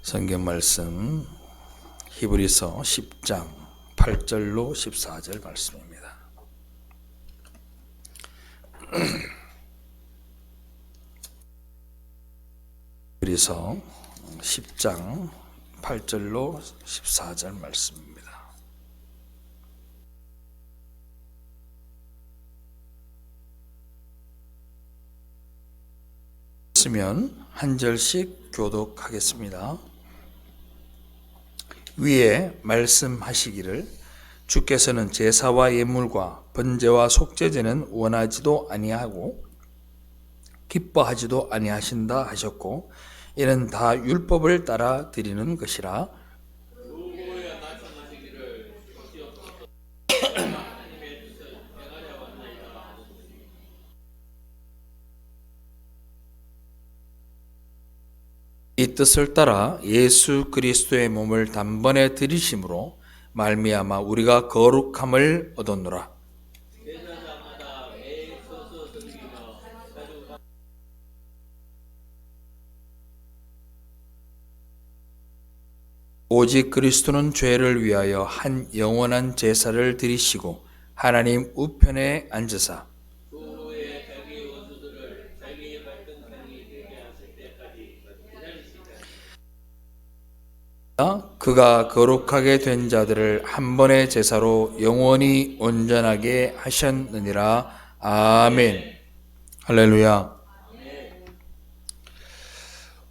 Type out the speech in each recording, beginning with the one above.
성경 말씀 히브리서 10장 8절로 14절 말씀입니다. 히브리서 10장 8절로 14절 말씀입니다. 쓰면 한 절씩 교독하겠습니다. 위에 말씀하시기를 주께서는 제사와 예물과 번제와 속죄제는 원하지도 아니하고 기뻐하지도 아니하신다 하셨고 이는 다 율법을 따라 드리는 것이라. 이 뜻을 따라 예수 그리스도의 몸을 단번에 들이심으로 말미암아 우리가 거룩함을 얻었노라. 오직 그리스도는 죄를 위하여 한 영원한 제사를 드리시고 하나님 우편에 앉으사 그가 거룩하게 된 자들을 한 번의 제사로 영원히 온전하게 하셨느니라. 아멘. 할렐루야.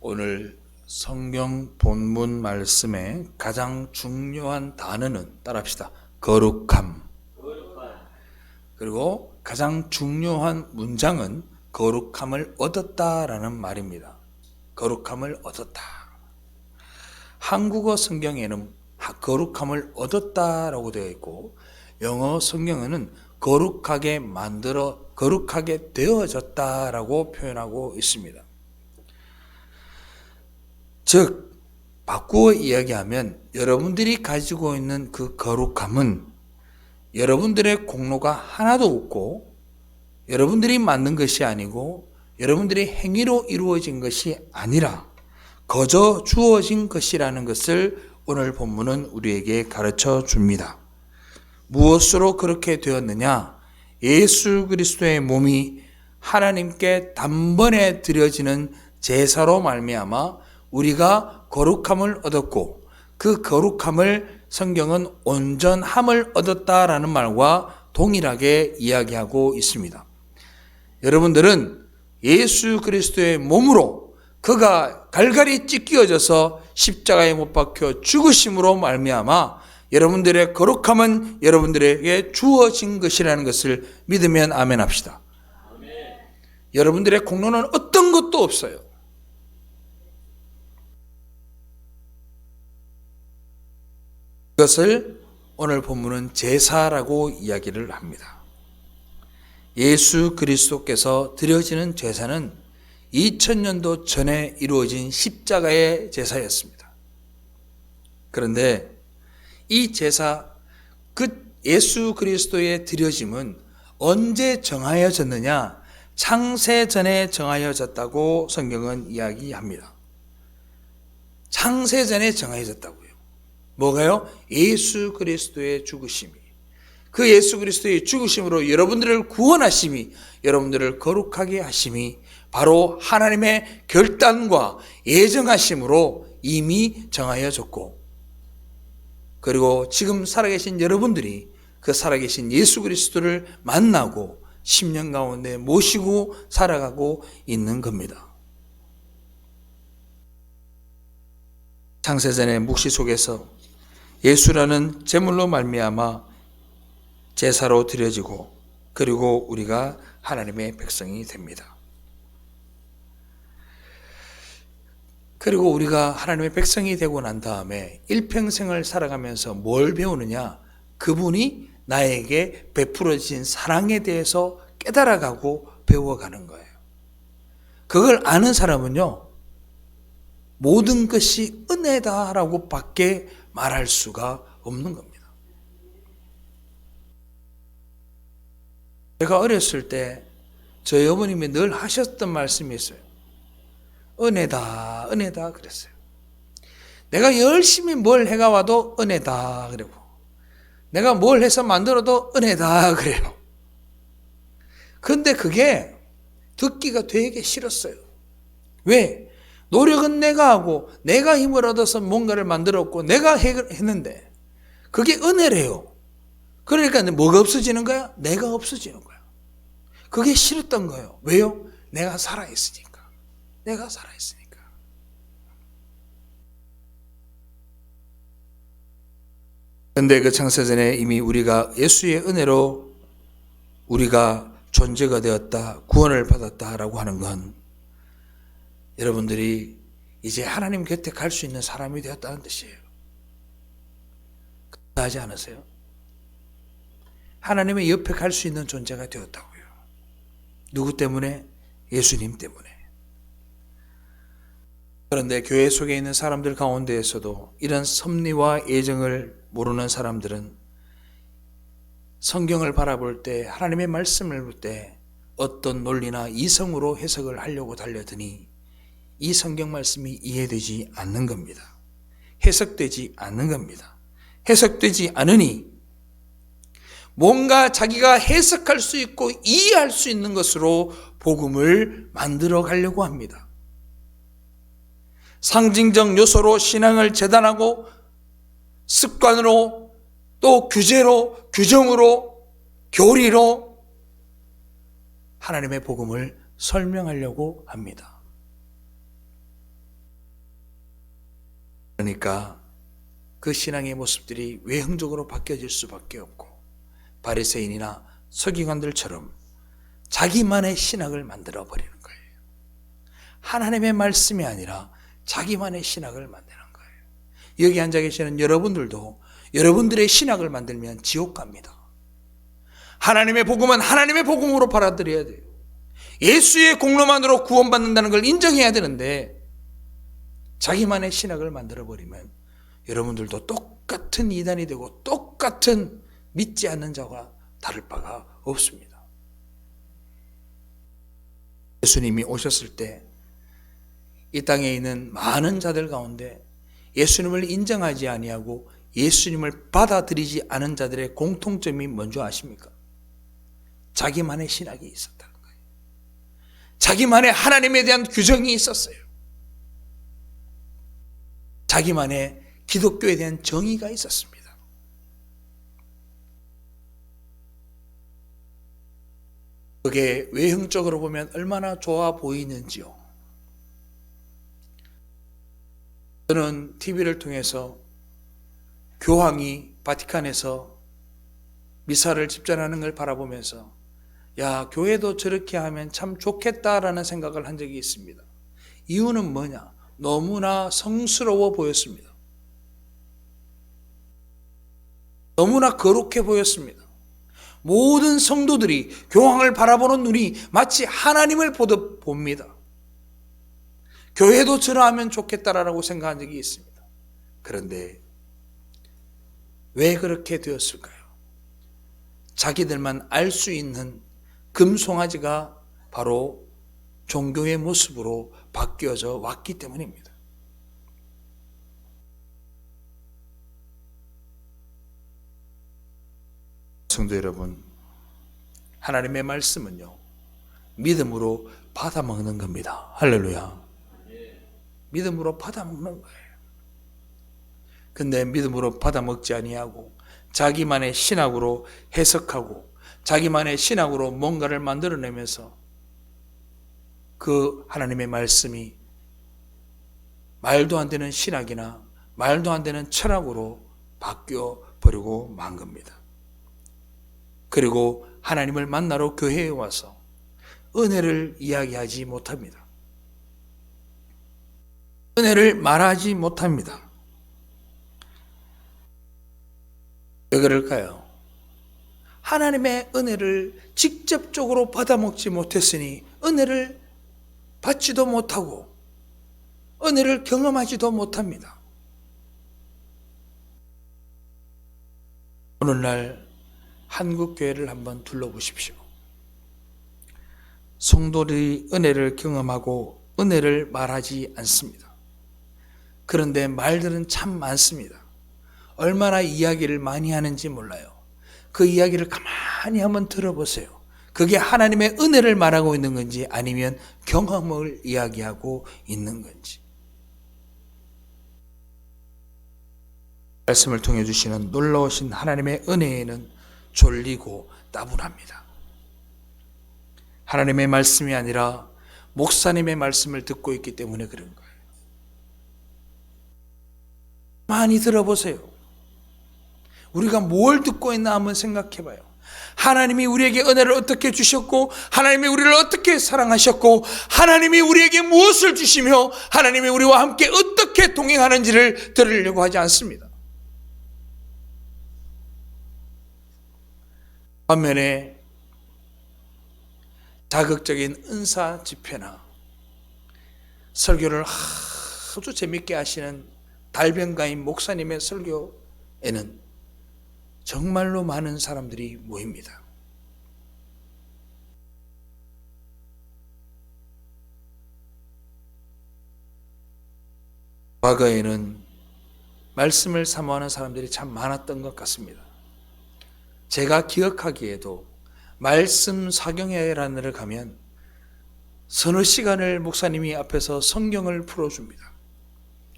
오늘 성경 본문 말씀의 가장 중요한 단어는 따라합시다. 거룩함. 그리고 가장 중요한 문장은 거룩함을 얻었다라는 말입니다. 거룩함을 얻었다. 한국어 성경에는 거룩함을 얻었다라고 되어 있고 영어 성경에는 거룩하게 되어졌다라고 표현하고 있습니다. 즉 바꾸어 이야기하면 여러분들이 가지고 있는 그 거룩함은 여러분들의 공로가 하나도 없고 여러분들이 만든 것이 아니고 여러분들의 행위로 이루어진 것이 아니라 거저 주어진 것이라는 것을 오늘 본문은 우리에게 가르쳐 줍니다. 무엇으로 그렇게 되었느냐? 예수 그리스도의 몸이 하나님께 단번에 드려지는 제사로 말미암아 우리가 거룩함을 얻었고 그 거룩함을 성경은 온전함을 얻었다라는 말과 동일하게 이야기하고 있습니다. 여러분들은 예수 그리스도의 몸으로 그가 갈갈이 찢겨져서 십자가에 못 박혀 죽으심으로 말미암아 여러분들의 거룩함은 여러분들에게 주어진 것이라는 것을 믿으면 아멘 합시다. 아멘. 여러분들의 공로는 어떤 것도 없어요. 이것을 오늘 본문은 제사라고 이야기를 합니다. 예수 그리스도께서 드려지는 제사는 2000년도 전에 이루어진 십자가의 제사였습니다. 그런데 이 제사, 그 예수 그리스도의 드려짐은 언제 정하여졌느냐? 창세전에 정하여졌다고 성경은 이야기합니다. 창세전에 정하여졌다고요. 뭐가요? 예수 그리스도의 죽으심이. 그 예수 그리스도의 죽으심으로 여러분들을 구원하심이, 여러분들을 거룩하게 하심이 바로 하나님의 결단과 예정하심으로 이미 정하여졌고, 그리고 지금 살아계신 여러분들이 그 살아계신 예수 그리스도를 만나고 10년 가운데 모시고 살아가고 있는 겁니다. 창세전의 묵시 속에서 예수라는 제물로 말미암아 제사로 드려지고 그리고 우리가 하나님의 백성이 됩니다. 그리고 우리가 하나님의 백성이 되고 난 다음에 일평생을 살아가면서 뭘 배우느냐? 그분이 나에게 베풀어진 사랑에 대해서 깨달아가고 배워가는 거예요. 그걸 아는 사람은요, 모든 것이 은혜다라고 밖에 말할 수가 없는 겁니다. 제가 어렸을 때 저희 어머님이 늘 하셨던 말씀이 있어요. 은혜다, 은혜다 그랬어요. 내가 열심히 뭘 해가 와도 은혜다 그러고, 내가 뭘 해서 만들어도 은혜다 그래요. 근데 그게 듣기가 되게 싫었어요. 왜? 노력은 내가 하고 내가 힘을 얻어서 뭔가를 만들었고 내가 했는데 그게 은혜래요. 그러니까 뭐가 없어지는 거야? 내가 없어지는 거야. 그게 싫었던 거예요. 왜요? 내가 살아있으니까. 내가 살아있으니까. 근데 그 창세전에 이미 우리가 예수의 은혜로 우리가 존재가 되었다, 구원을 받았다라고 하는 건 여러분들이 이제 하나님 곁에 갈 수 있는 사람이 되었다는 뜻이에요. 하지 않으세요? 하나님의 옆에 갈 수 있는 존재가 되었다고요. 누구 때문에? 예수님 때문에. 그런데 교회 속에 있는 사람들 가운데에서도 이런 섭리와 예정을 모르는 사람들은 성경을 바라볼 때, 하나님의 말씀을 볼 때 어떤 논리나 이성으로 해석을 하려고 달려드니 이 성경 말씀이 이해되지 않는 겁니다. 해석되지 않는 겁니다. 해석되지 않으니 뭔가 자기가 해석할 수 있고 이해할 수 있는 것으로 복음을 만들어 가려고 합니다. 상징적 요소로 신앙을 재단하고 습관으로 또 규제로, 규정으로, 교리로 하나님의 복음을 설명하려고 합니다. 그러니까 그 신앙의 모습들이 외형적으로 바뀌어질 수밖에 없고 바리새인이나 서기관들처럼 자기만의 신학을 만들어 버리는 거예요. 하나님의 말씀이 아니라 자기만의 신학을 만드는 거예요. 여기 앉아 계시는 여러분들도 여러분들의 신학을 만들면 지옥 갑니다. 하나님의 복음은 하나님의 복음으로 받아들여야 돼요. 예수의 공로만으로 구원받는다는 걸 인정해야 되는데 자기만의 신학을 만들어버리면 여러분들도 똑같은 이단이 되고 똑같은 믿지 않는 자와 다를 바가 없습니다. 예수님이 오셨을 때 이 땅에 있는 많은 자들 가운데 예수님을 인정하지 아니하고 예수님을 받아들이지 않은 자들의 공통점이 뭔지 아십니까? 자기만의 신학이 있었다는 거예요. 자기만의 하나님에 대한 규정이 있었어요. 자기만의 기독교에 대한 정의가 있었습니다. 그게 외형적으로 보면 얼마나 좋아 보이는지요. 저는 TV를 통해서 교황이 바티칸에서 미사를 집전하는 걸 바라보면서 야, 교회도 저렇게 하면 참 좋겠다라는 생각을 한 적이 있습니다. 이유는 뭐냐? 너무나 성스러워 보였습니다. 너무나 거룩해 보였습니다. 모든 성도들이 교황을 바라보는 눈이 마치 하나님을 보듯 봅니다. 교회도 저러하면 좋겠다라고 생각한 적이 있습니다. 그런데 왜 그렇게 되었을까요? 자기들만 알 수 있는 금송아지가 바로 종교의 모습으로 바뀌어져 왔기 때문입니다. 성도 여러분, 하나님의 말씀은요, 믿음으로 받아먹는 겁니다. 할렐루야. 믿음으로 받아먹는 거예요. 근데 믿음으로 받아먹지 아니하고 자기만의 신학으로 해석하고 자기만의 신학으로 뭔가를 만들어내면서 그 하나님의 말씀이 말도 안 되는 신학이나 말도 안 되는 철학으로 바뀌어 버리고 만 겁니다. 그리고 하나님을 만나러 교회에 와서 은혜를 이야기하지 못합니다. 은혜를 말하지 못합니다. 왜 그럴까요? 하나님의 은혜를 직접적으로 받아먹지 못했으니 은혜를 받지도 못하고 은혜를 경험하지도 못합니다. 오늘날 한국 교회를 한번 둘러보십시오. 성도들이 은혜를 경험하고 은혜를 말하지 않습니다. 그런데 말들은 참 많습니다. 얼마나 이야기를 많이 하는지 몰라요. 그 이야기를 가만히 한번 들어보세요. 그게 하나님의 은혜를 말하고 있는 건지 아니면 경험을 이야기하고 있는 건지. 말씀을 통해 주시는 놀라우신 하나님의 은혜에는 졸리고 따분합니다. 하나님의 말씀이 아니라 목사님의 말씀을 듣고 있기 때문에 그런 거예요. 많이 들어보세요. 우리가 뭘 듣고 있나 한번 생각해 봐요. 하나님이 우리에게 은혜를 어떻게 주셨고, 하나님이 우리를 어떻게 사랑하셨고, 하나님이 우리에게 무엇을 주시며, 하나님이 우리와 함께 어떻게 동행하는지를 들으려고 하지 않습니다. 반면에 자극적인 은사 집회나 설교를 아주 재밌게 하시는 달변가인 목사님의 설교에는 정말로 많은 사람들이 모입니다. 과거에는 말씀을 사모하는 사람들이 참 많았던 것 같습니다. 제가 기억하기에도 말씀 사경회라는 데를 가면 서너 시간을 목사님이 앞에서 성경을 풀어줍니다.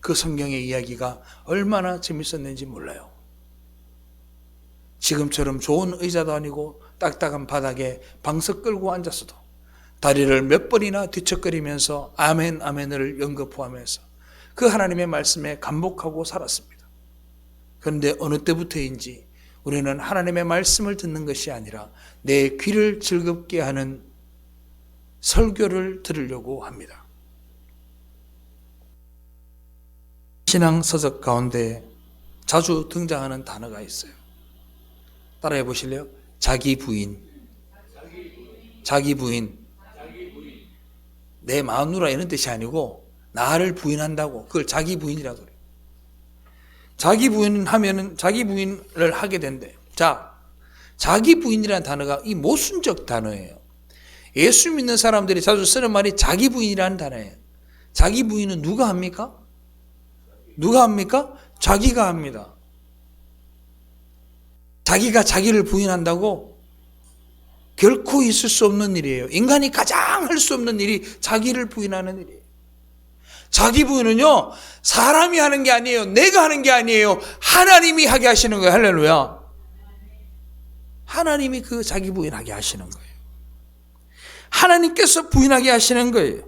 그 성경의 이야기가 얼마나 재밌었는지 몰라요. 지금처럼 좋은 의자도 아니고 딱딱한 바닥에 방석 끌고 앉았어도 다리를 몇 번이나 뒤척거리면서 아멘 아멘을 연거푸하면서 그 하나님의 말씀에 감복하고 살았습니다. 그런데 어느 때부터인지 우리는 하나님의 말씀을 듣는 것이 아니라 내 귀를 즐겁게 하는 설교를 들으려고 합니다. 신앙 서적 가운데 자주 등장하는 단어가 있어요. 따라해 보실래요? 자기 부인. 자기 부인. 내 마누라 이런 뜻이 아니고 나를 부인한다고 그걸 자기 부인이라고 그래요. 자기 부인 하면은 자기 부인을 하게 된대요. 자, 자기 부인이라는 단어가 이 모순적 단어예요. 예수 믿는 사람들이 자주 쓰는 말이 자기 부인이라는 단어예요. 자기 부인은 누가 합니까? 누가 합니까? 자기가 합니다. 자기가 자기를 부인한다고? 결코 있을 수 없는 일이에요. 인간이 가장 할 수 없는 일이 자기를 부인하는 일이에요. 자기 부인은요, 사람이 하는 게 아니에요. 내가 하는 게 아니에요. 하나님이 하게 하시는 거예요. 할렐루야. 하나님이 그 자기 부인하게 하시는 거예요. 하나님께서 부인하게 하시는 거예요.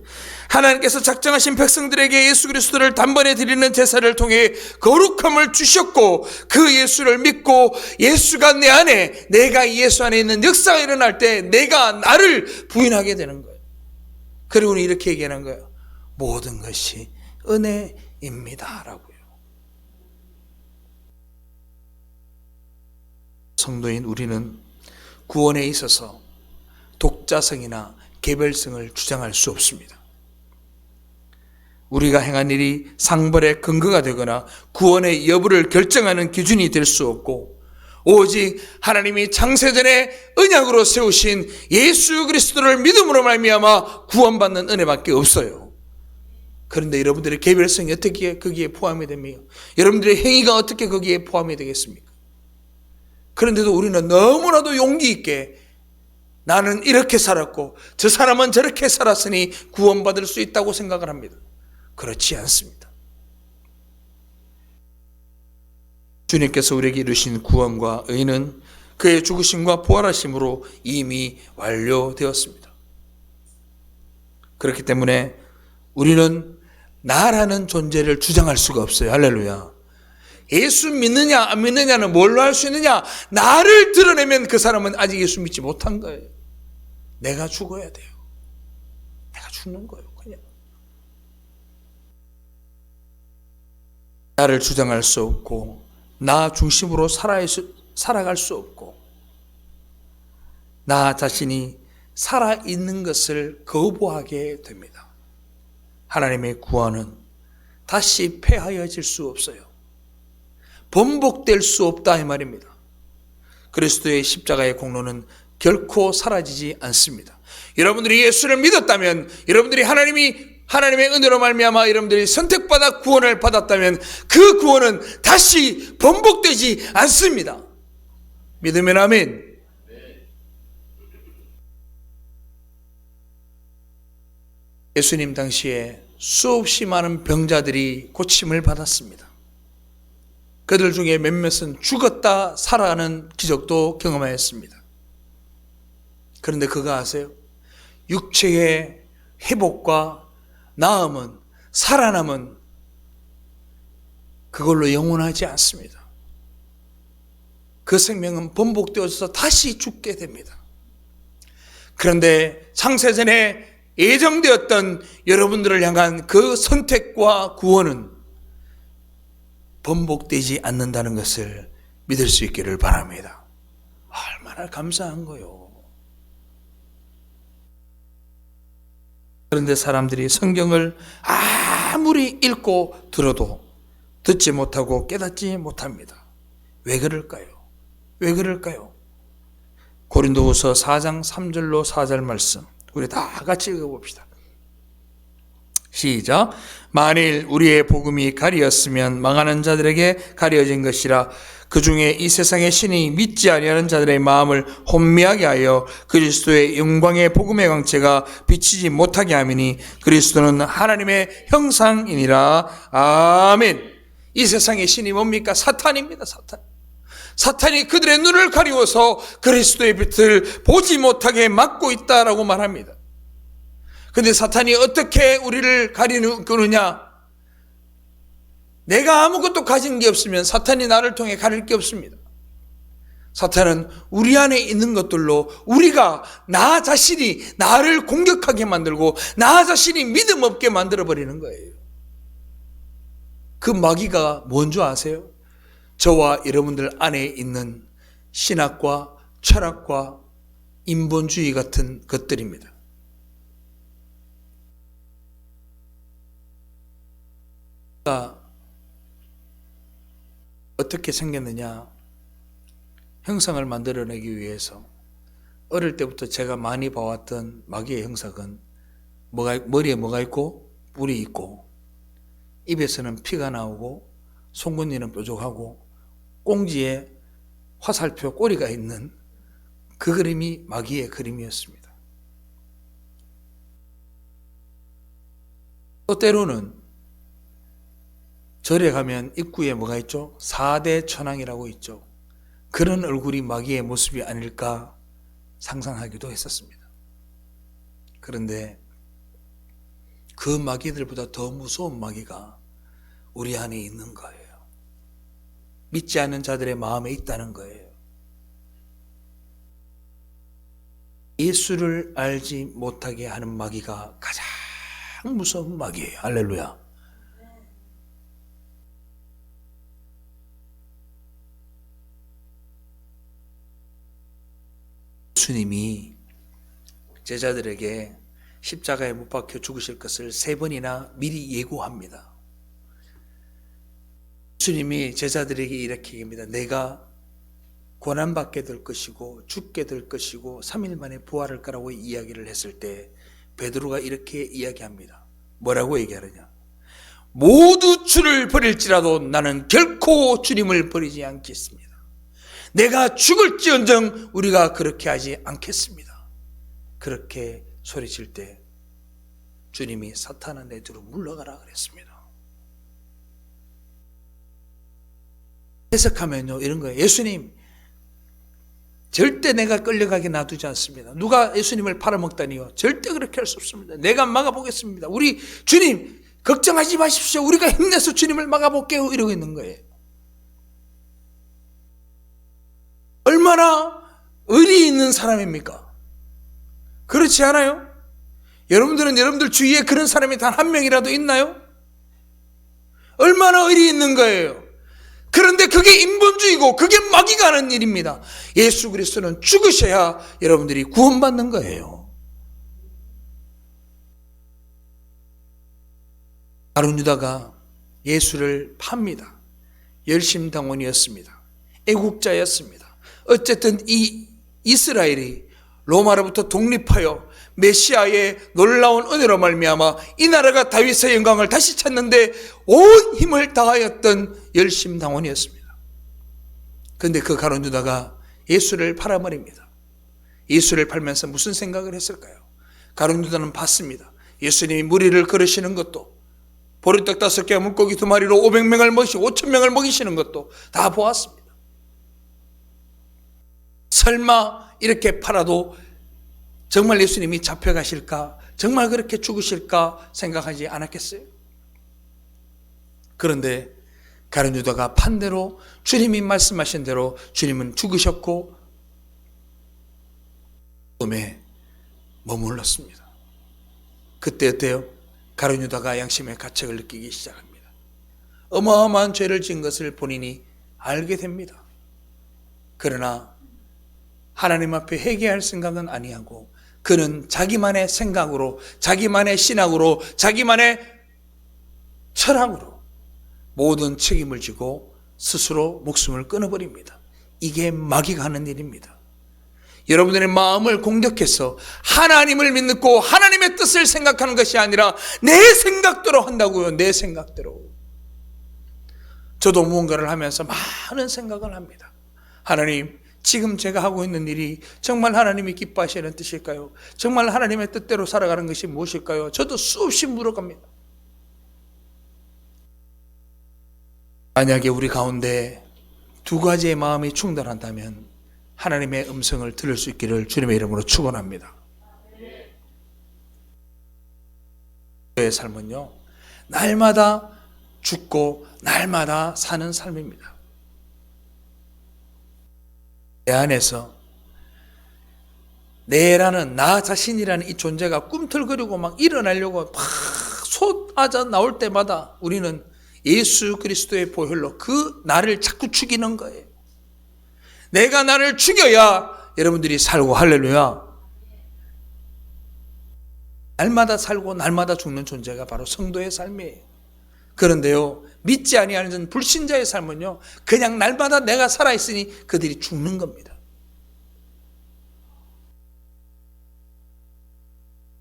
하나님께서 작정하신 백성들에게 예수 그리스도를 단번에 드리는 제사를 통해 거룩함을 주셨고, 그 예수를 믿고 예수가 내 안에, 내가 예수 안에 있는 역사가 일어날 때 내가 나를 부인하게 되는 거예요. 그리고는 이렇게 얘기하는 거예요. 모든 것이 은혜입니다 라고요. 성도인 우리는 구원에 있어서 독자성이나 개별성을 주장할 수 없습니다. 우리가 행한 일이 상벌의 근거가 되거나 구원의 여부를 결정하는 기준이 될 수 없고, 오직 하나님이 창세전에 언약으로 세우신 예수 그리스도를 믿음으로 말미암아 구원받는 은혜밖에 없어요. 그런데 여러분들의 개별성이 어떻게 거기에 포함이 됩니까? 여러분들의 행위가 어떻게 거기에 포함이 되겠습니까? 그런데도 우리는 너무나도 용기 있게 나는 이렇게 살았고 저 사람은 저렇게 살았으니 구원받을 수 있다고 생각을 합니다. 그렇지 않습니다. 주님께서 우리에게 이루신 구원과 의는 그의 죽으심과 부활하심으로 이미 완료되었습니다. 그렇기 때문에 우리는 나라는 존재를 주장할 수가 없어요. 할렐루야. 예수 믿느냐 안 믿느냐는 뭘로 할 수 있느냐? 나를 드러내면 그 사람은 아직 예수 믿지 못한 거예요. 내가 죽어야 돼요. 내가 죽는 거예요. 그냥 나를 주장할 수 없고 나 중심으로 살아갈 수 없고 나 자신이 살아있는 것을 거부하게 됩니다. 하나님의 구원은 다시 폐하여질 수 없어요. 번복될 수 없다 이 말입니다. 그리스도의 십자가의 공로는 결코 사라지지 않습니다. 여러분들이 예수를 믿었다면, 여러분들이 하나님이 하나님의 은혜로 말미암아 여러분들이 선택받아 구원을 받았다면 그 구원은 다시 번복되지 않습니다. 믿으면 아멘. 예수님 당시에 수없이 많은 병자들이 고침을 받았습니다. 그들 중에 몇몇은 죽었다 살아가는 기적도 경험하였습니다. 그런데 그거 아세요? 육체의 회복과 나음은, 살아남은 그걸로 영원하지 않습니다. 그 생명은 번복되어서 다시 죽게 됩니다. 그런데 창세전에 예정되었던 여러분들을 향한 그 선택과 구원은 번복되지 않는다는 것을 믿을 수 있기를 바랍니다. 얼마나 감사한 거요. 그런데 사람들이 성경을 아무리 읽고 들어도 듣지 못하고 깨닫지 못합니다. 왜 그럴까요? 왜 그럴까요? 고린도후서 4장 3절로 4절 말씀 우리 다 같이 읽어봅시다. 시작. 만일 우리의 복음이 가리었으면 망하는 자들에게 가려진 것이라. 그 중에 이 세상의 신이 믿지 아니하는 자들의 마음을 혼미하게 하여 그리스도의 영광의 복음의 광채가 비치지 못하게 하미니 그리스도는 하나님의 형상이니라. 아멘. 이 세상의 신이 뭡니까? 사탄입니다. 사탄. 사탄이 그들의 눈을 가리워서 그리스도의 빛을 보지 못하게 막고 있다라고 말합니다. 그런데 사탄이 어떻게 우리를 가리느냐? 내가 아무것도 가진 게 없으면 사탄이 나를 통해 가릴 게 없습니다. 사탄은 우리 안에 있는 것들로 우리가 나 자신이 나를 공격하게 만들고 나 자신이 믿음 없게 만들어버리는 거예요. 그 마귀가 뭔 줄 아세요? 저와 여러분들 안에 있는 신학과 철학과 인본주의 같은 것들입니다. 어떻게 생겼느냐? 형상을 만들어내기 위해서 어릴 때부터 제가 많이 봐왔던 마귀의 형상은 머리에 뭐가 있고 뿔이 있고 입에서는 피가 나오고 송곳니는 뾰족하고 꽁지에 화살표 꼬리가 있는 그 그림이 마귀의 그림이었습니다. 또 때로는 절에 가면 입구에 뭐가 있죠? 4대 천왕이라고 있죠. 그런 얼굴이 마귀의 모습이 아닐까 상상하기도 했었습니다. 그런데 그 마귀들보다 더 무서운 마귀가 우리 안에 있는 거예요. 믿지 않는 자들의 마음에 있다는 거예요. 예수를 알지 못하게 하는 마귀가 가장 무서운 마귀예요. 할렐루야. 예수님이 제자들에게 십자가에 못 박혀 죽으실 것을 3번이나 미리 예고합니다. 예수님이 제자들에게 이렇게 얘기합니다. 내가 고난받게 될 것이고 죽게 될 것이고 3일 만에 부활할 거라고 이야기를 했을 때 베드로가 이렇게 이야기합니다. 뭐라고 얘기하느냐? 모두 주를 버릴지라도 나는 결코 주님을 버리지 않겠습니다. 내가 죽을지언정 우리가 그렇게 하지 않겠습니다. 그렇게 소리칠 때 주님이 사탄아 내 뒤로 물러가라 그랬습니다. 해석하면요 이런 거예요. 예수님 절대 내가 끌려가게 놔두지 않습니다. 누가 예수님을 팔아먹다니요? 절대 그렇게 할 수 없습니다. 내가 막아보겠습니다. 우리 주님 걱정하지 마십시오. 우리가 힘내서 주님을 막아볼게요. 이러고 있는 거예요. 얼마나 의리 있는 사람입니까? 그렇지 않아요? 여러분들은 여러분들 주위에 그런 사람이 단 한 명이라도 있나요? 얼마나 의리 있는 거예요. 그런데 그게 인본주의고 그게 마귀가 하는 일입니다. 예수 그리스도는 죽으셔야 여러분들이 구원받는 거예요. 가룟 유다가 예수를 팝니다. 열심당원이었습니다. 애국자였습니다. 어쨌든 이 이스라엘이 로마로부터 독립하여 메시아의 놀라운 은혜로 말미암아 이 나라가 다윗의 영광을 다시 찾는데 온 힘을 다하였던 열심당원이었습니다. 그런데 그 가룟 유다가 예수를 팔아버립니다. 예수를 팔면서 무슨 생각을 했을까요? 가룟 유다는 봤습니다. 예수님이 무리를 걸으시는 것도, 보리떡 5개와 물고기 2마리로 500명을 먹이시고 5,000명을 먹이시는 것도 다 보았습니다. 설마 이렇게 팔아도 정말 예수님이 잡혀가실까? 정말 그렇게 죽으실까? 생각하지 않았겠어요? 그런데 가룟 유다가 판 대로, 주님이 말씀하신 대로 주님은 죽으셨고 꿈에 머물렀습니다. 그때 어때요? 가룟 유다가 양심의 가책을 느끼기 시작합니다. 어마어마한 죄를 지은 것을 본인이 알게 됩니다. 그러나 하나님 앞에 회개할 생각은 아니하고 그는 자기만의 생각으로, 자기만의 신학으로, 자기만의 철학으로 모든 책임을 지고 스스로 목숨을 끊어버립니다. 이게 마귀가 하는 일입니다. 여러분들의 마음을 공격해서 하나님을 믿고 하나님의 뜻을 생각하는 것이 아니라 내 생각대로 한다고요. 내 생각대로. 저도 무언가를 하면서 많은 생각을 합니다. 하나님, 지금 제가 하고 있는 일이 정말 하나님이 기뻐하시는 뜻일까요? 정말 하나님의 뜻대로 살아가는 것이 무엇일까요? 저도 수없이 물어갑니다. 만약에 우리 가운데 두 가지의 마음이 충돌한다면 하나님의 음성을 들을 수 있기를 주님의 이름으로 축원합니다. 저의 삶은요, 날마다 죽고 날마다 사는 삶입니다. 내 안에서 내라는, 나 자신이라는 이 존재가 꿈틀거리고 막 일어나려고 막 솟아져 나올 때마다 우리는 예수 그리스도의 보혈로 그 나를 자꾸 죽이는 거예요. 내가 나를 죽여야 여러분들이 살고, 할렐루야. 날마다 살고 날마다 죽는 존재가 바로 성도의 삶이에요. 그런데요, 믿지 아니하는 불신자의 삶은요, 그냥 날마다 내가 살아있으니 그들이 죽는 겁니다.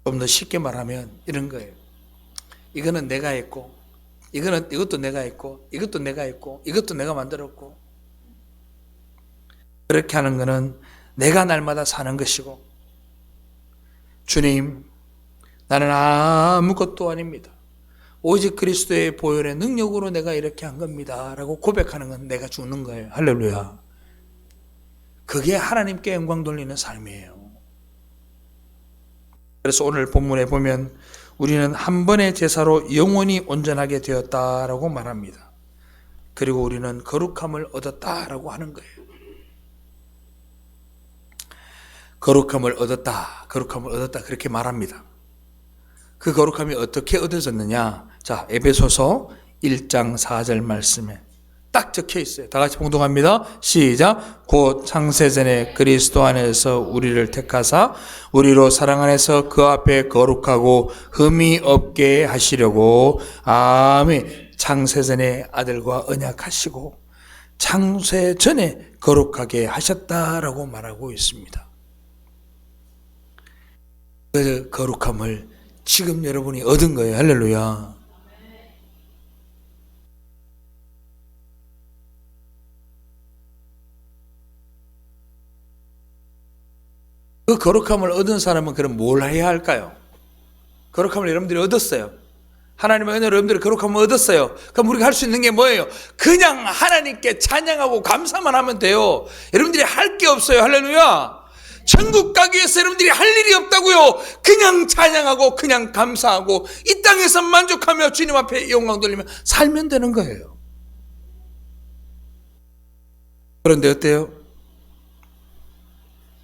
좀 더 쉽게 말하면 이런 거예요. 이거는 내가 했고, 이것도 내가 했고, 이것도 내가 했고, 이것도 내가 만들었고. 그렇게 하는 것은 내가 날마다 사는 것이고, 주님, 나는 아무것도 아닙니다. 오직 그리스도의 보혈의 능력으로 내가 이렇게 한 겁니다 라고 고백하는 건 내가 죽는 거예요. 할렐루야. 그게 하나님께 영광 돌리는 삶이에요. 그래서 오늘 본문에 보면 우리는 한 번의 제사로 영원히 온전하게 되었다라고 말합니다. 그리고 우리는 거룩함을 얻었다라고 하는 거예요. 거룩함을 얻었다 그렇게 말합니다. 그 거룩함이 어떻게 얻어졌느냐? 자, 에베소서 1장 4절 말씀에 딱 적혀 있어요. 다 같이 봉독합니다. 시작. 곧 창세전에 그리스도 안에서 우리를 택하사 우리로 사랑 안에서 그 앞에 거룩하고 흠이 없게 하시려고. 아멘. 창세전에 아들과 언약하시고 창세전에 거룩하게 하셨다라고 말하고 있습니다. 그 거룩함을 지금 여러분이 얻은 거예요. 할렐루야. 그 거룩함을 얻은 사람은 그럼 뭘 해야 할까요? 거룩함을 여러분들이 얻었어요. 하나님의 은혜로 여러분들이 거룩함을 얻었어요. 그럼 우리가 할 수 있는 게 뭐예요? 그냥 하나님께 찬양하고 감사만 하면 돼요. 여러분들이 할 게 없어요. 할렐루야. 천국 가기 위해서 여러분들이 할 일이 없다고요. 그냥 찬양하고 그냥 감사하고 이 땅에서 만족하며 주님 앞에 영광 돌리며 살면 되는 거예요. 그런데 어때요?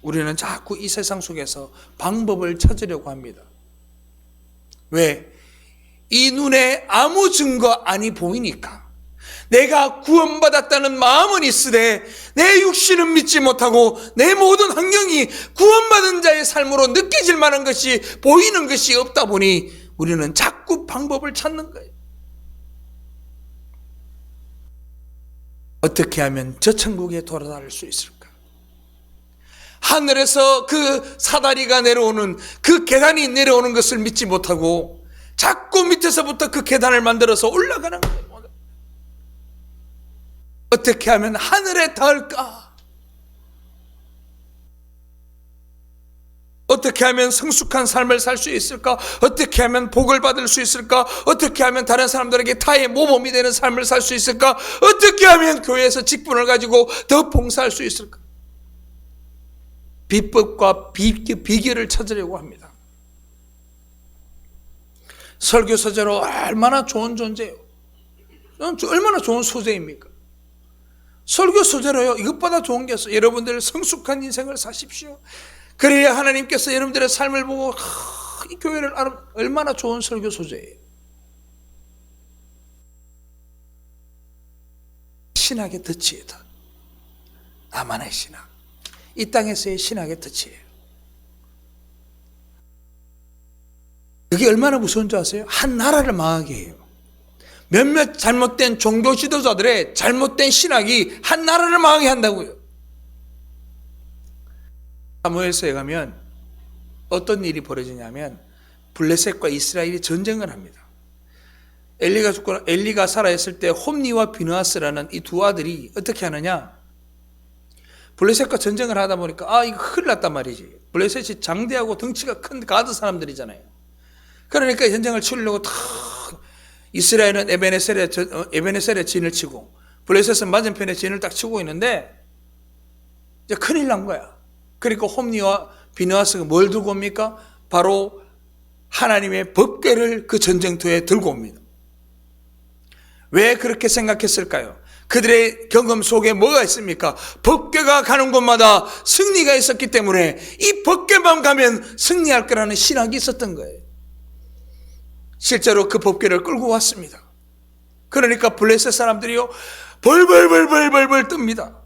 우리는 자꾸 이 세상 속에서 방법을 찾으려고 합니다. 왜? 이 눈에 아무 증거 안이 보이니까. 내가 구원받았다는 마음은 있으되 내 육신은 믿지 못하고 내 모든 환경이 구원받은 자의 삶으로 느껴질 만한 것이, 보이는 것이 없다 보니 우리는 자꾸 방법을 찾는 거예요. 어떻게 하면 저 천국에 돌아다닐 수 있을까? 하늘에서 그 사다리가 내려오는, 그 계단이 내려오는 것을 믿지 못하고 자꾸 밑에서부터 그 계단을 만들어서 올라가는 거예요. 어떻게 하면 하늘에 닿을까? 어떻게 하면 성숙한 삶을 살 수 있을까? 어떻게 하면 복을 받을 수 있을까? 어떻게 하면 다른 사람들에게 타의 모범이 되는 삶을 살 수 있을까? 어떻게 하면 교회에서 직분을 가지고 더 봉사할 수 있을까? 비법과 비결을 찾으려고 합니다. 설교 소재로 얼마나 좋은 존재예요. 얼마나 좋은 소재입니까? 설교 소재로요, 이것보다 좋은 게 없어요. 여러분들 성숙한 인생을 사십시오. 그래야 하나님께서 여러분들의 삶을 보고 이 교회를 얼마나 좋은 설교 소재예요. 신학의 덫이에요. 나만의 신학. 이 땅에서의 신학의 덫이에요. 그게 얼마나 무서운 줄 아세요? 한 나라를 망하게 해요. 몇몇 잘못된 종교 지도자들의 잘못된 신학이 한 나라를 망하게 한다고요. 사무엘서에 가면 어떤 일이 벌어지냐면 블레셋과 이스라엘이 전쟁을 합니다. 엘리가 살아있을 때 홈니와 비느하스라는 이 두 아들이 어떻게 하느냐, 블레셋과 전쟁을 하다 보니까 이거 큰일 났단 말이지. 블레셋이 장대하고 덩치가 큰 가드 사람들이잖아요. 그러니까 전쟁을 치려고 이스라엘은 에베네셀에 진을 치고 블레셋은 맞은편에 진을 딱 치고 있는데 이제 큰일 난 거야. 그러니까 홈니와 비느하스가 뭘 들고 옵니까? 바로 하나님의 법궤를 그 전쟁터에 들고 옵니다. 왜 그렇게 생각했을까요? 그들의 경험 속에 뭐가 있습니까? 법궤가 가는 곳마다 승리가 있었기 때문에 이 법궤만 가면 승리할 거라는 신학이 있었던 거예요. 실제로 그 법궤를 끌고 왔습니다. 그러니까 블레셋 사람들이요, 벌벌벌벌벌 뜹니다.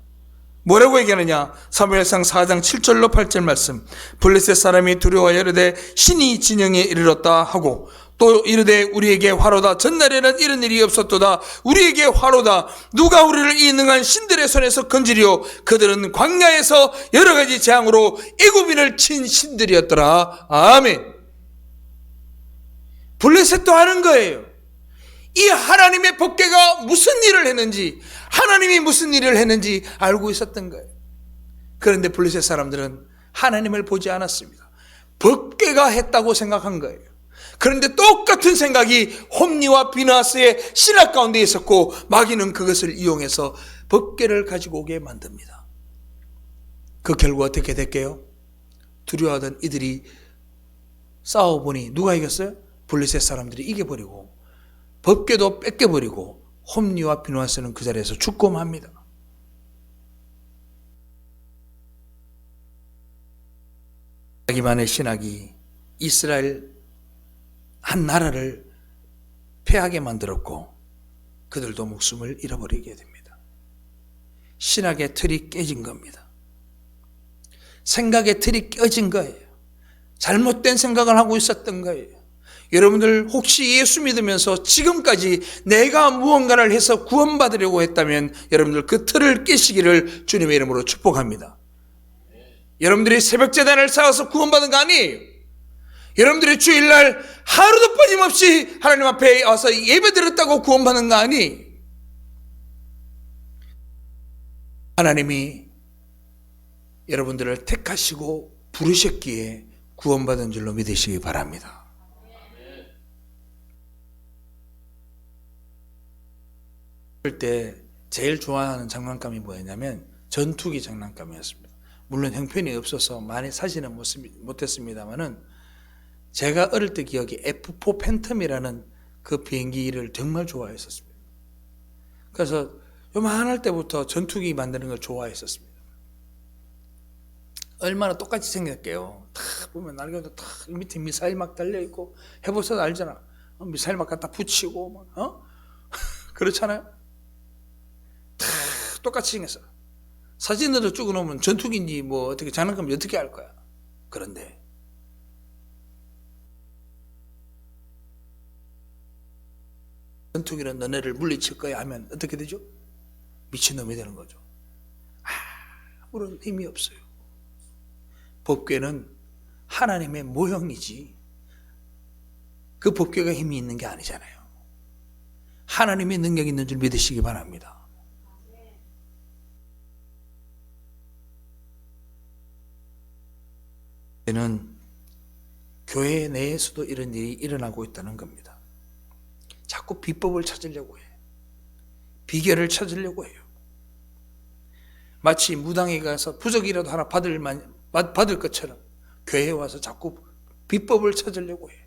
뭐라고 얘기하느냐? 사무엘상 4장 7절로 8절 말씀. 블레셋 사람이 두려워하여 이르되 신이 진영에 이르렀다 하고, 또 이르되 우리에게 화로다. 전날에는 이런 일이 없었도다. 우리에게 화로다. 누가 우리를 이 능한 신들의 손에서 건지리요? 그들은 광야에서 여러 가지 재앙으로 애굽인을 친 신들이었더라. 아멘. 블레셋도 하는 거예요. 이 하나님의 법궤가 무슨 일을 했는지, 하나님이 무슨 일을 했는지 알고 있었던 거예요. 그런데 블레셋 사람들은 하나님을 보지 않았습니다. 법궤가 했다고 생각한 거예요. 그런데 똑같은 생각이 홈니와 비느하스의 신학 가운데 있었고, 마귀는 그것을 이용해서 법궤를 가지고 오게 만듭니다. 그 결과 어떻게 됐게요? 두려워하던 이들이 싸워보니 누가 이겼어요? 블레셋 사람들이 이겨버리고 법궤도 뺏겨버리고 홈니와 비느하스는 그 자리에서 죽고맙니다. 자기만의 신학이 이스라엘 한 나라를 패하게 만들었고 그들도 목숨을 잃어버리게 됩니다. 신학의 틀이 깨진 겁니다. 생각의 틀이 깨진 거예요. 잘못된 생각을 하고 있었던 거예요. 여러분들 혹시 예수 믿으면서 지금까지 내가 무언가를 해서 구원받으려고 했다면 여러분들 그 틀을 깨시기를 주님의 이름으로 축복합니다. 여러분들이 새벽제단을 쌓아서 구원받은 거 아니에요. 여러분들이 주일날 하루도 빠짐없이 하나님 앞에 와서 예배드렸다고 구원받는 거 아니에요. 하나님이 여러분들을 택하시고 부르셨기에 구원받은 줄로 믿으시기 바랍니다. 그럴 때 제일 좋아하는 장난감이 뭐였냐면 전투기 장난감이었습니다. 물론 형편이 없어서 많이 사지는 못했습니다만은 제가 어릴 때 기억에 F4 팬텀이라는 그 비행기를 정말 좋아했었습니다. 그래서 요만할 때부터 전투기 만드는 걸 좋아했었습니다. 얼마나 똑같이 생겼게요. 다 보면 날개도 다 밑에 미사일 막 달려있고, 해보셔도 알잖아. 미사일 막 갖다 붙이고, 그렇잖아요? 다 똑같이 생겼어. 사진으로 찍어놓으면 전투기인지 뭐 어떻게 장난감인지 어떻게 알 거야. 그런데 전투기는 너네를 물리칠 거야 하면 어떻게 되죠? 미친놈이 되는 거죠. 아무런 힘이 없어요. 법궤는 하나님의 모형이지 그 법궤가 힘이 있는 게 아니잖아요. 하나님의 능력이 있는 줄 믿으시기 바랍니다. 저는 교회 내에서도 이런 일이 일어나고 있다는 겁니다. 자꾸 비법을 찾으려고 해요. 비결을 찾으려고 해요. 마치 무당에 가서 부적이라도 하나 받을 것처럼 교회에 와서 자꾸 비법을 찾으려고 해요.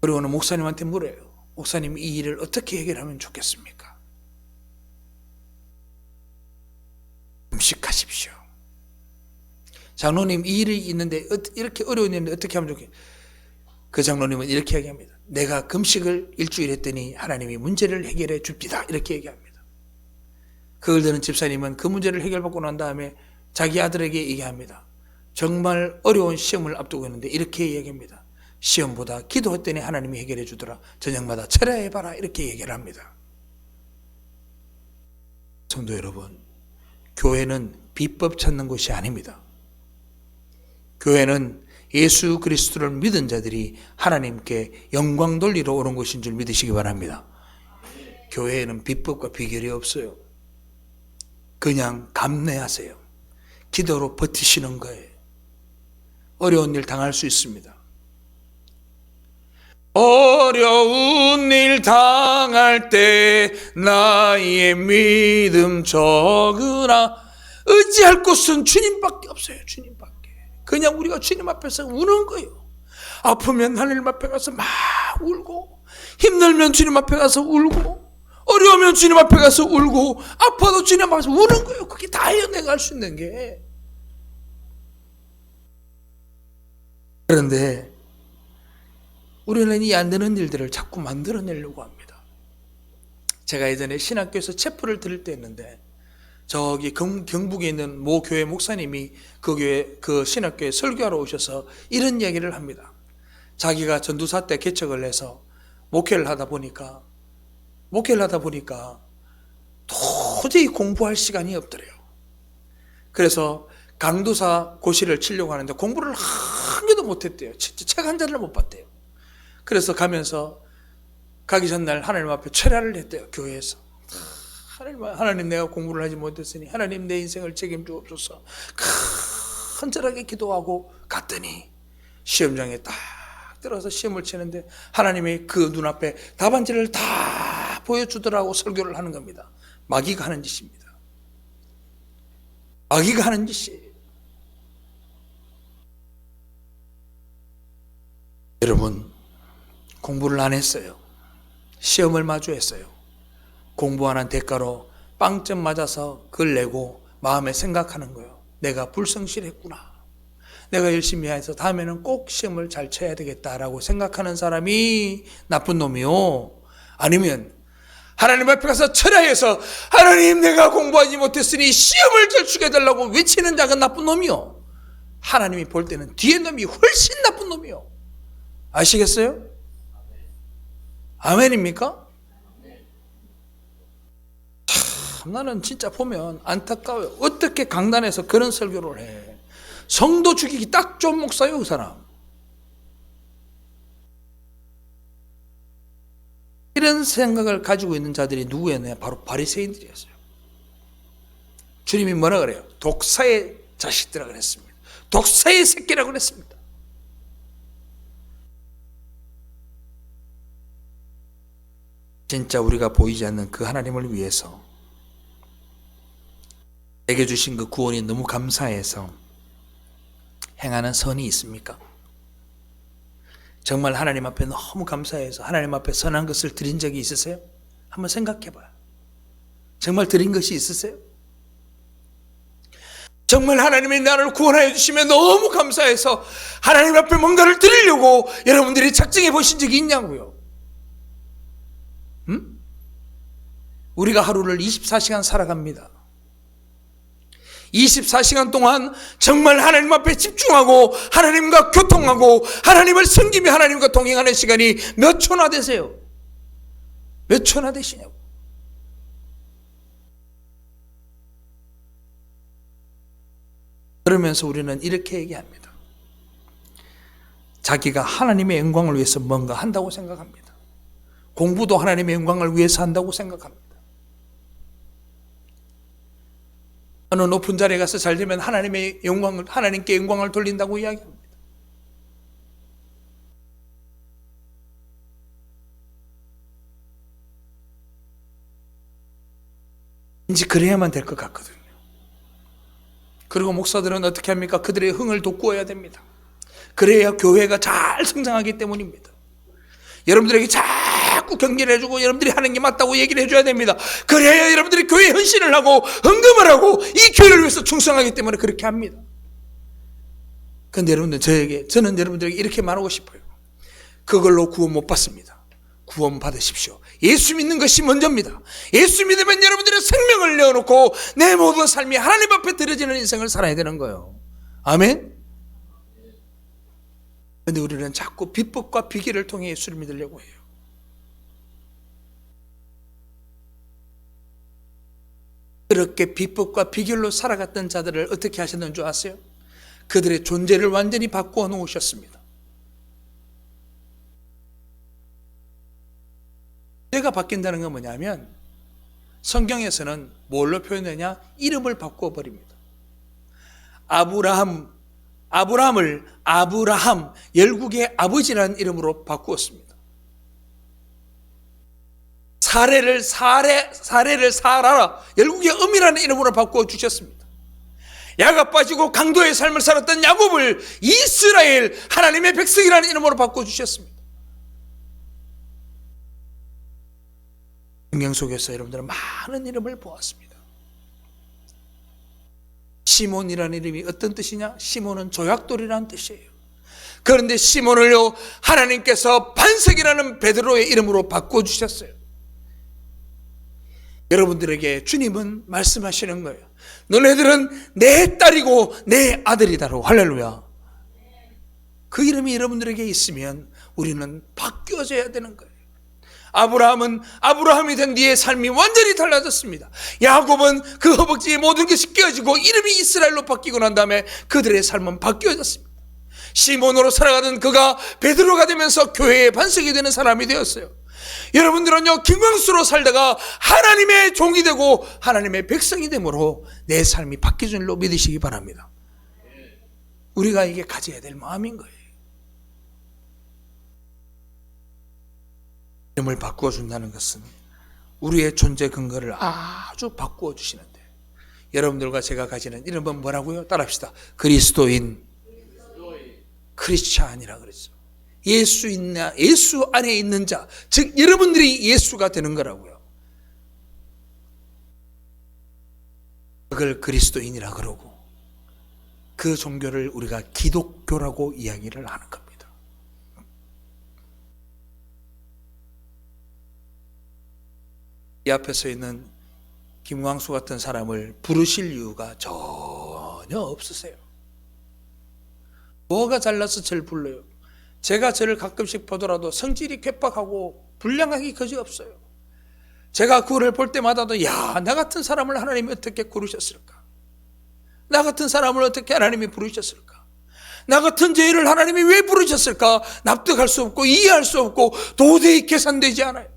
그리고는 목사님한테 물어요. 목사님, 이 일을 어떻게 해결하면 좋겠습니까? 금식하십시오. 장로님, 이 일이 있는데 이렇게 어려운 일인데 어떻게 하면 좋겠어요? 그 장로님은 이렇게 얘기합니다. 내가 금식을 일주일 했더니 하나님이 문제를 해결해 줍니다. 이렇게 얘기합니다. 그걸 들은 집사님은 그 문제를 해결받고 난 다음에 자기 아들에게 얘기합니다. 정말 어려운 시험을 앞두고 있는데 이렇게 얘기합니다. 시험보다 기도했더니 하나님이 해결해 주더라. 저녁마다 철야해봐라. 이렇게 얘기를 합니다. 성도 여러분, 교회는 비법 찾는 곳이 아닙니다. 교회는 예수 그리스도를 믿은 자들이 하나님께 영광 돌리러 오는 곳인 줄 믿으시기 바랍니다. 교회에는 비법과 비결이 없어요. 그냥 감내하세요. 기도로 버티시는 거예요. 어려운 일 당할 수 있습니다. 어려운 일 당할 때 나의 믿음 적으나 의지할 곳은 주님밖에 없어요. 주님밖에. 그냥 우리가 주님 앞에서 우는 거예요. 아프면 하나님 앞에 가서 막 울고, 힘들면 주님 앞에 가서 울고, 어려우면 주님 앞에 가서 울고, 아파도 주님 앞에서 우는 거예요. 그게 다예요. 내가 할 수 있는 게. 그런데 우리는 이 안 되는 일들을 자꾸 만들어내려고 합니다. 제가 예전에 신학교에서 체프를 들을 때 했는데, 저기 경북에 있는 모 교회 목사님이 그 교회, 그 신학교에 설교하러 오셔서 이런 이야기를 합니다. 자기가 전도사 때 개척을 해서 목회를 하다 보니까 도저히 공부할 시간이 없더래요. 그래서 강도사 고시를 치려고 하는데 공부를 한 개도 못했대요. 책 한 자를 못 봤대요. 그래서 가면서 가기 전날 하나님 앞에 철야를 했대요. 교회에서. 하나님, 내가 공부를 하지 못했으니 하나님 내 인생을 책임주옵소서. 간절하게 기도하고 갔더니 시험장에 딱 들어서 시험을 치는데 하나님이 그 눈앞에 답안지를 다 보여주더라고 설교를 하는 겁니다. 마귀가 하는 짓입니다. 마귀가 하는 짓이에요. 여러분, 공부를 안 했어요. 시험을 마주했어요. 공부 안 한 대가로 빵점 맞아서 그걸 내고 마음에 생각하는 거예요. 내가 불성실했구나. 내가 열심히 해서 다음에는 꼭 시험을 잘 쳐야 되겠다라고 생각하는 사람이 나쁜 놈이요. 아니면 하나님 앞에 가서 철야해서 하나님, 내가 공부하지 못했으니 시험을 잘 치게 해달라고 외치는 자가 나쁜 놈이요. 하나님이 볼 때는 뒤에 놈이 훨씬 나쁜 놈이요. 아시겠어요? 아멘입니까? 참, 나는 진짜 보면 안타까워요. 어떻게 강단에서 그런 설교를 해. 성도 죽이기 딱 좋은 목사예요, 그 사람. 이런 생각을 가지고 있는 자들이 누구였냐? 바로 바리새인들이었어요. 주님이 뭐라 그래요? 독사의 자식들이라고 그랬습니다. 독사의 새끼라고 그랬습니다. 진짜 우리가 보이지 않는 그 하나님을 위해서 내게 주신 그 구원이 너무 감사해서 행하는 선이 있습니까? 정말 하나님 앞에 너무 감사해서 하나님 앞에 선한 것을 드린 적이 있으세요? 한번 생각해 봐요. 정말 드린 것이 있으세요? 정말 하나님이 나를 구원하여 주시면 너무 감사해서 하나님 앞에 뭔가를 드리려고 여러분들이 작정해 보신 적이 있냐고요? 우리가 하루를 24시간 살아갑니다. 24시간 동안 정말 하나님 앞에 집중하고 하나님과 교통하고 하나님을 섬기며 하나님과 동행하는 시간이 몇 초나 되세요? 몇 초나 되시냐고. 그러면서 우리는 이렇게 얘기합니다. 자기가 하나님의 영광을 위해서 뭔가 한다고 생각합니다. 공부도 하나님의 영광을 위해서 한다고 생각합니다. 어느 높은 자리에 가서 잘 되면 하나님께 영광을 돌린다고 이야기합니다. 이제 그래야만 될 것 같거든요. 그리고 목사들은 어떻게 합니까? 그들의 흥을 돋구어야 됩니다. 그래야 교회가 잘 성장하기 때문입니다. 여러분들에게 자꾸 경계를 해주고 여러분들이 하는 게 맞다고 얘기를 해줘야 됩니다. 그래야 여러분들이 교회에 헌신을 하고 헌금을 하고 이 교회를 위해서 충성하기 때문에 그렇게 합니다. 그런데 여러분들 저는 여러분들에게 이렇게 말하고 싶어요. 그걸로 구원 못 받습니다. 구원 받으십시오. 예수 믿는 것이 먼저입니다. 예수 믿으면 여러분들의 생명을 내어놓고 내 모든 삶이 하나님 앞에 드려지는 인생을 살아야 되는 거예요. 아멘? 그런데 우리는 자꾸 비법과 비결을 통해 예수를 믿으려고 해요. 그렇게 비법과 비결로 살아갔던 자들을 어떻게 하셨는 줄 아세요? 그들의 존재를 완전히 바꾸어 놓으셨습니다. 존재가 바뀐다는 건 뭐냐면 성경에서는 뭘로 표현하냐? 이름을 바꾸어 버립니다. 아브라함을 아브라함, 열국의 아버지라는 이름으로 바꾸었습니다. 사례를 사라라, 열국의 엄이라는 이름으로 바꾸어 주셨습니다. 야가 빠지고 강도의 삶을 살았던 야곱을 이스라엘, 하나님의 백성이라는 이름으로 바꾸어 주셨습니다. 성경 속에서 여러분들은 많은 이름을 보았습니다. 시몬이라는 이름이 어떤 뜻이냐? 시몬은 조약돌이라는 뜻이에요. 그런데 시몬을요, 하나님께서 반석이라는 베드로의 이름으로 바꿔주셨어요. 여러분들에게 주님은 말씀하시는 거예요. 너네들은 내 딸이고 내 아들이다라고. 할렐루야. 그 이름이 여러분들에게 있으면 우리는 바뀌어져야 되는 거예요. 아브라함은 아브라함이 된 뒤에 삶이 완전히 달라졌습니다. 야곱은 그 허벅지에 모든 것이 깨어지고 이름이 이스라엘로 바뀌고 난 다음에 그들의 삶은 바뀌어졌습니다. 시몬으로 살아가던 그가 베드로가 되면서 교회의 반석이 되는 사람이 되었어요. 여러분들은요, 김광수로 살다가 하나님의 종이 되고 하나님의 백성이 되므로 내 삶이 바뀌어진 줄로 믿으시기 바랍니다. 우리가 이게 가져야 될 마음인 거예요. 이름을 바꾸어 준다는 것은 우리의 존재 근거를 아주 바꾸어 주시는데, 여러분들과 제가 가지는 이름은 뭐라고요? 따라합시다. 그리스도인, 크리스찬이라 그랬죠. 예수 안에 있는 자, 즉 여러분들이 예수가 되는 거라고요. 그걸 그리스도인이라 그러고 그 종교를 우리가 기독교라고 이야기를 하는 겁니다. 이 앞에 서 있는 김광수 같은 사람을 부르실 이유가 전혀 없으세요. 뭐가 잘나서 저를 불러요? 제가 저를 가끔씩 보더라도 성질이 괴팍하고 불량하기 그지없어요. 제가 그를 볼 때마다도 야, 나 같은 사람을 하나님이 어떻게 고르셨을까? 나 같은 사람을 어떻게 하나님이 부르셨을까? 나 같은 죄인을 하나님이 왜 부르셨을까? 납득할 수 없고 이해할 수 없고 도저히 계산되지 않아요.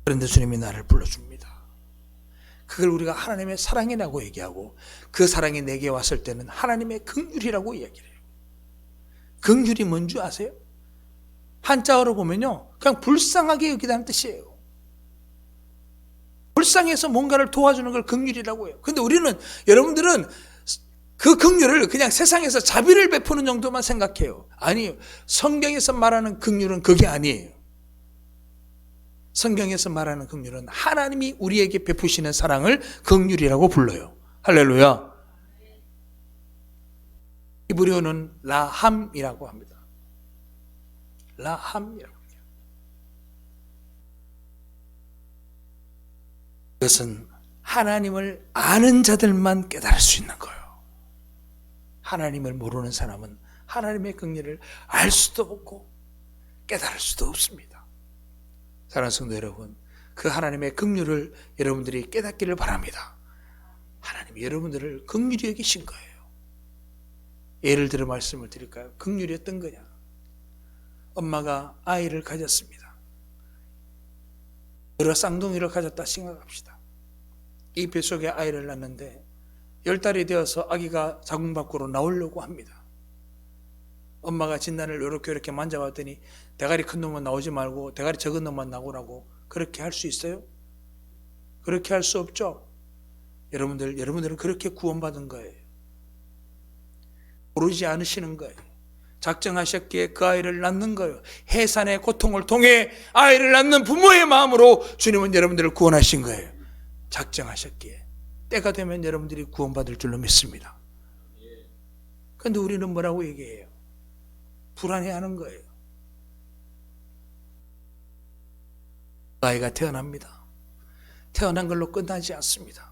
그런데 주님이 나를 불러줍니다. 그걸 우리가 하나님의 사랑이라고 얘기하고 그 사랑이 내게 왔을 때는 하나님의 긍휼이라고 이야기를 해요. 긍휼이 뭔지 아세요? 한자어로 보면요, 그냥 불쌍하게 여기다는 뜻이에요. 불쌍해서 뭔가를 도와주는 걸 긍휼이라고 해요. 근데 여러분들은 그 긍휼을 그냥 세상에서 자비를 베푸는 정도만 생각해요. 아니에요. 성경에서 말하는 긍휼은 그게 아니에요. 성경에서 말하는 긍휼은 하나님이 우리에게 베푸시는 사랑을 긍휼이라고 불러요. 할렐루야. 히브리어는 라함이라고 합니다. 라함이라고 합니다. 그것은 하나님을 아는 자들만 깨달을 수 있는 거예요. 하나님을 모르는 사람은 하나님의 긍휼을 알 수도 없고 깨달을 수도 없습니다. 사랑하는 성도 여러분, 그 하나님의 긍휼을 여러분들이 깨닫기를 바랍니다. 하나님이 여러분들을 긍휼히 여기신 거예요. 예를 들어 말씀을 드릴까요? 긍휼이 어떤 거냐? 엄마가 아이를 가졌습니다. 여러 쌍둥이를 가졌다 생각합시다. 이 뱃속에 아이를 낳는데 10달이 되어서 아기가 자궁 밖으로 나오려고 합니다. 엄마가 진단을 이렇게 만져봤더니 대가리 큰 놈은 나오지 말고 대가리 적은 놈만 나오라고 그렇게 할 수 있어요? 그렇게 할 수 없죠? 여러분들은 그렇게 구원받은 거예요. 모르지 않으시는 거예요. 작정하셨기에 그 아이를 낳는 거예요. 해산의 고통을 통해 아이를 낳는 부모의 마음으로 주님은 여러분들을 구원하신 거예요. 작정하셨기에 때가 되면 여러분들이 구원받을 줄로 믿습니다. 그런데 우리는 뭐라고 얘기해요? 불안해하는 거예요. 아이가 태어납니다. 태어난 걸로 끝나지 않습니다.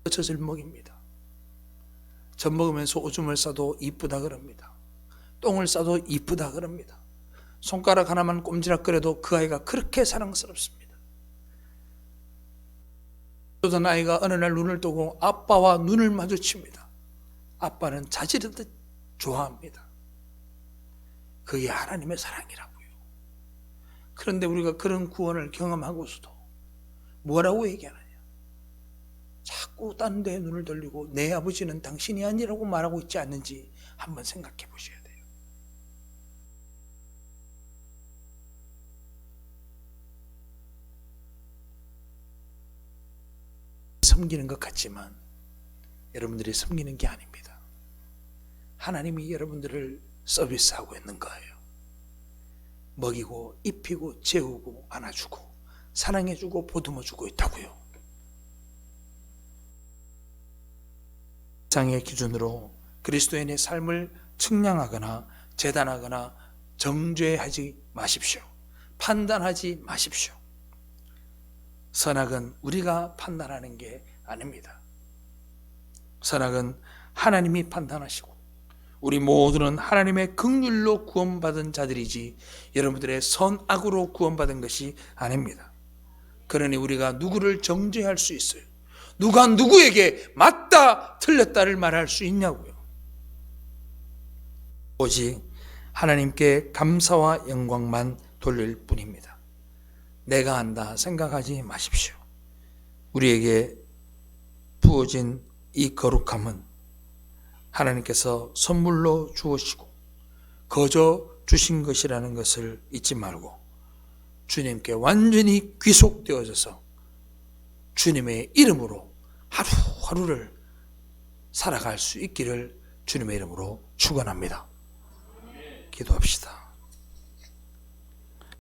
젖을 먹입니다. 젖 먹으면서 오줌을 싸도 이쁘다 그럽니다. 똥을 싸도 이쁘다 그럽니다. 손가락 하나만 꼼지락거려도 그 아이가 그렇게 사랑스럽습니다. 어떤 아이가 어느 날 눈을 뜨고 아빠와 눈을 마주칩니다. 아빠는 자지르듯 좋아합니다. 그게 하나님의 사랑이라고요. 그런데 우리가 그런 구원을 경험하고서도 뭐라고 얘기하느냐? 자꾸 딴 데 눈을 돌리고 내 아버지는 당신이 아니라고 말하고 있지 않는지 한번 생각해 보셔야 돼요. 섬기는 것 같지만 여러분들이 섬기는 게 아닙니다. 하나님이 여러분들을 서비스하고 있는 거예요. 먹이고 입히고 재우고 안아주고 사랑해주고 보듬어주고 있다고요. 세상의 기준으로 그리스도인의 삶을 측량하거나 재단하거나 정죄하지 마십시오. 판단하지 마십시오. 선악은 우리가 판단하는 게 아닙니다. 선악은 하나님이 판단하시고 우리 모두는 하나님의 긍휼로 구원받은 자들이지 여러분들의 선악으로 구원받은 것이 아닙니다. 그러니 우리가 누구를 정죄할 수 있어요? 누가 누구에게 맞다 틀렸다를 말할 수 있냐고요. 오직 하나님께 감사와 영광만 돌릴 뿐입니다. 내가 한다 생각하지 마십시오. 우리에게 부어진 이 거룩함은 하나님께서 선물로 주으시고 거저 주신 것이라는 것을 잊지 말고 주님께 완전히 귀속되어져서 주님의 이름으로 하루하루를 살아갈 수 있기를 주님의 이름으로 축원합니다. 기도합시다.